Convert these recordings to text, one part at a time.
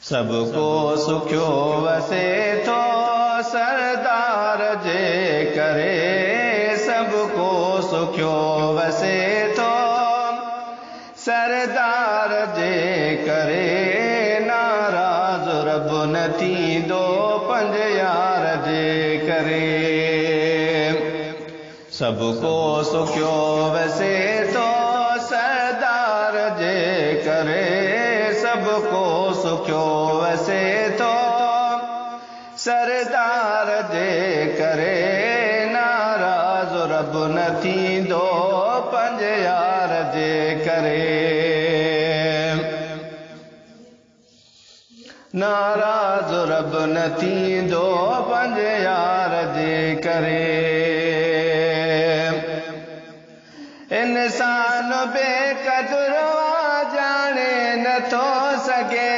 सबको सुखियो वसे थो सरदार जे करे, सबको सुखियो वसे थो सरदार जे करे, नाराज रब न थींदो पंज यार जे करे। सबको सुखियो वसे थो सरदार जे करे, सबको सुखियो वसे थो सरदार जे करे, नाराज रब न थींदो पंज यार जे करे। नाराज रब न थींदो पंज यार जे करे। इंसान बेक़दुर जाने नथो सघे,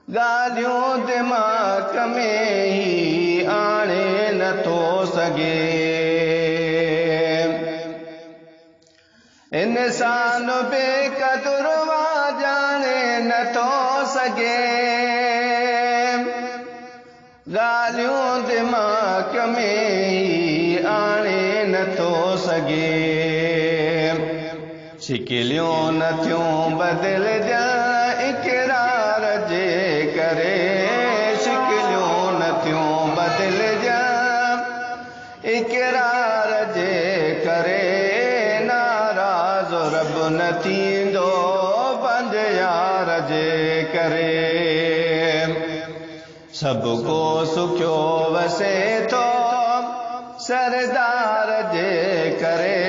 ॻाल्हियूं दिमाग़ में ही आणे नथो सघे। इंसान बेक़दुर जाने नथो सघे, ॻाल्हियूं दिमाग़ में ही आणे नथो सघे। शिकिलियूं नथियूं बदिलजनि इक़रार जे करे, शिकिलियूं नथियूं बदिलजनि इक़रार जे करे, नाराज रब न थींदो पंज यार जे करे। सबको सुखियो वसे थो सरदार जे करे,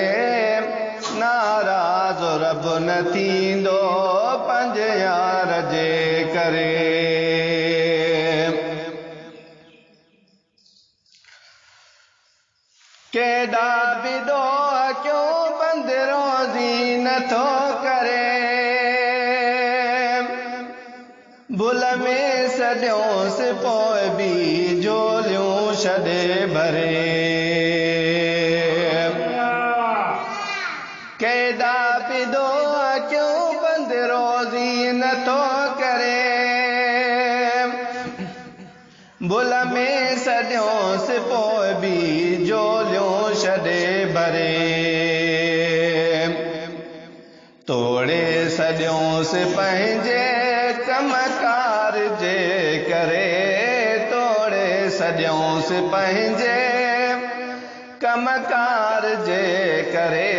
नाराज रब न थींदो पंज यार जे करे। केॾा बि ॾोह क्यों बंद रोज़ी नथो करे, भुल में सॼोसि पोइ बि झोलियूं छॾे भरे। केॾा बि ॾोह क्यों बंद रोज़ी नथो करे, भुल में सॼोसि पोइ बि झोलियूं छॾे भरे। तोड़े सॼोसि पंहिंजे कमकार जे करे, तोड़े सॼोसि पंहिंजे कमकार जे करे,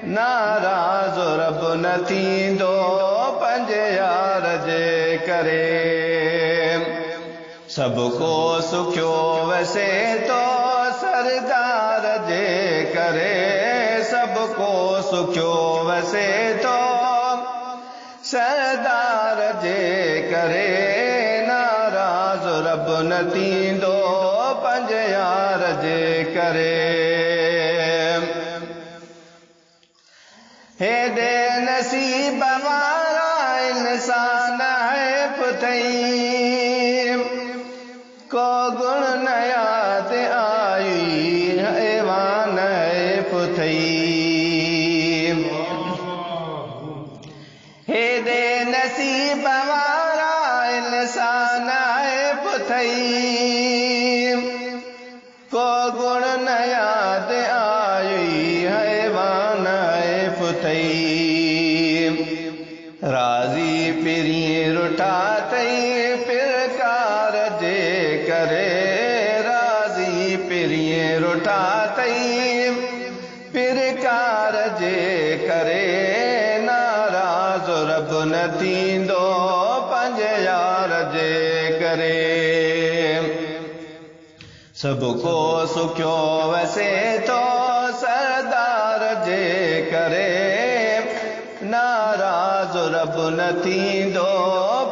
नाराज रब न थींदो पंज यार जे करे। सबको सुखियो वसे थो सरदार जे करे, सबको सुखियो वसे थो सरदार जे करे, नाराज रब न थींदो पंज यार जे करे। हेॾे नसीब वारा इंसान है पुथई, को गुण न याद आई हैवान है पुथई। हेॾे नसीब वारा इंसान है पुथई, को गुण न याद आई हैवान है पुथई। राज़ी पिरी रुठा तई पिरकार जे करे, राज़ी पिरी रुठा तई पिरकार जे करे, नाराज रब न थींदो पंज यार जे करे। सबको सुखियो वसे थो सरदार जे करे, नाराज रब न थींदो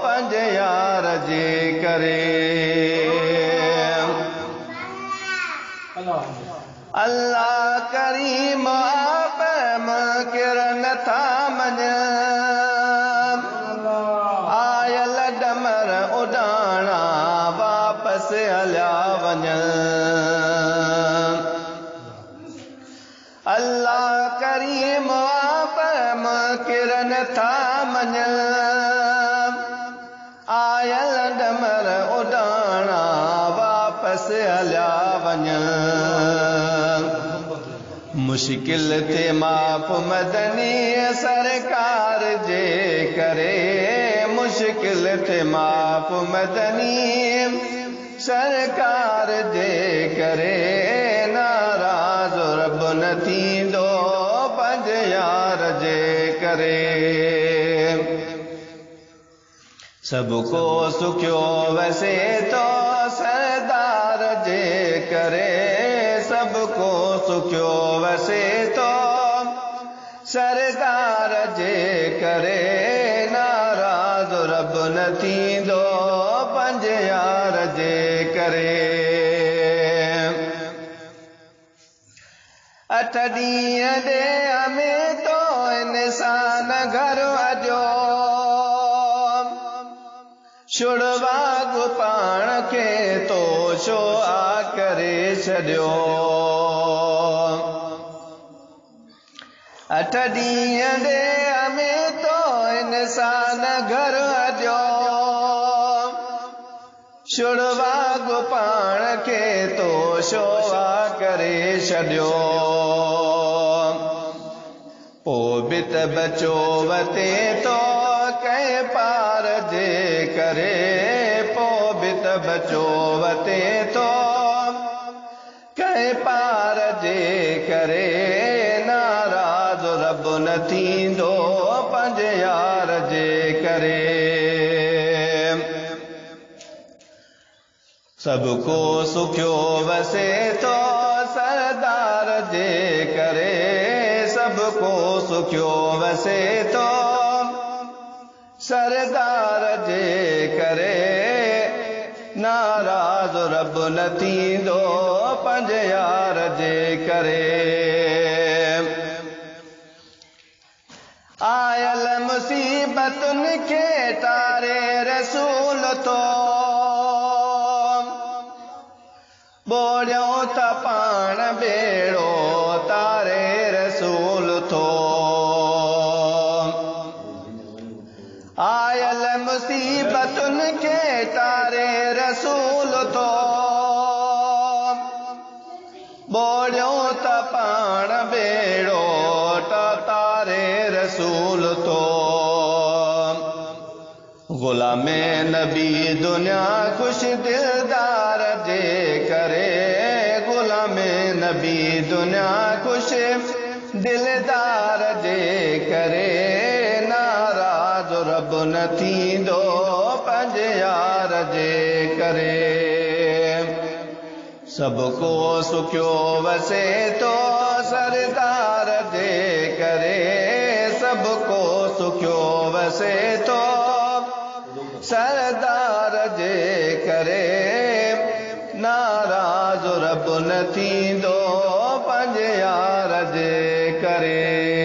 पंज यार जे करे। अल्लाह करीम आप मुनकिर नथा मञ, आयल डमर उॾाणा वापसि हलिया वञनि। अल्लाह करीम पर मुनकिरन था मञनि। आयल डमर उॾाणा वापसि हलिया वञनि। मुश्किल थे माफ़ मदनी सरकार जे करे। मुश्किल थे माफ़ मदनी सरकार जे करे। नाराज़ रब न थींदो पंहिंजे यार जे करे। सबको सुखियो वसे तो सरदार जे करे। सबको सुखियो वसे तो सरदार जे करे। नाराज़ रब न थींदो पंहिंजे यार जे करे। 8 ॾींहं ॾे में तो इंसान घर अजो। छुड़वाग पाण खे तो छो आ करे छॾियो। 8 ॾींहं ॾे में तो इंसान घर अजो। छुड़वाग पाण खे तो छो आ करे छॾियो। पोइ बि त बचो वते तो कंहिं पार जे करे। पोइ बि त बचो वते तो कंहिं पार जे करे। नाराज़ रब न थींदो पंहिंजे यार जे करे। सबको सुखियो वसे तो सरदार जे करे। सबको सुखियो वसे तो सरदार जे करे। नाराज़ रब न थींदो पंहिंजे यार जे करे। आयल मुसीबतुनि खे तारे रसूल तो। ॿोड़ियो त पाण बेड़ो तारे रसूल थो। आयल मुसीबतुनि खे तारे रसूल थो। ॿोड़ियो त पाण बेड़ो तारे रसूल थो। ग़ुलामे नबी दुनिया ख़ुश दिलदार जे करे। ग़ुलामे नबी दुनिया ख़ुश दिलदार जे करे। नाराज़ रब न थींदो पंहिंजे यार जे करे। सबको सुखियो वसे तो सरदार जे करे। सबको सुखियो वसे तो सरदार जे करे। नाराज़ रब न थींदो पंहिंजे यार जे करे।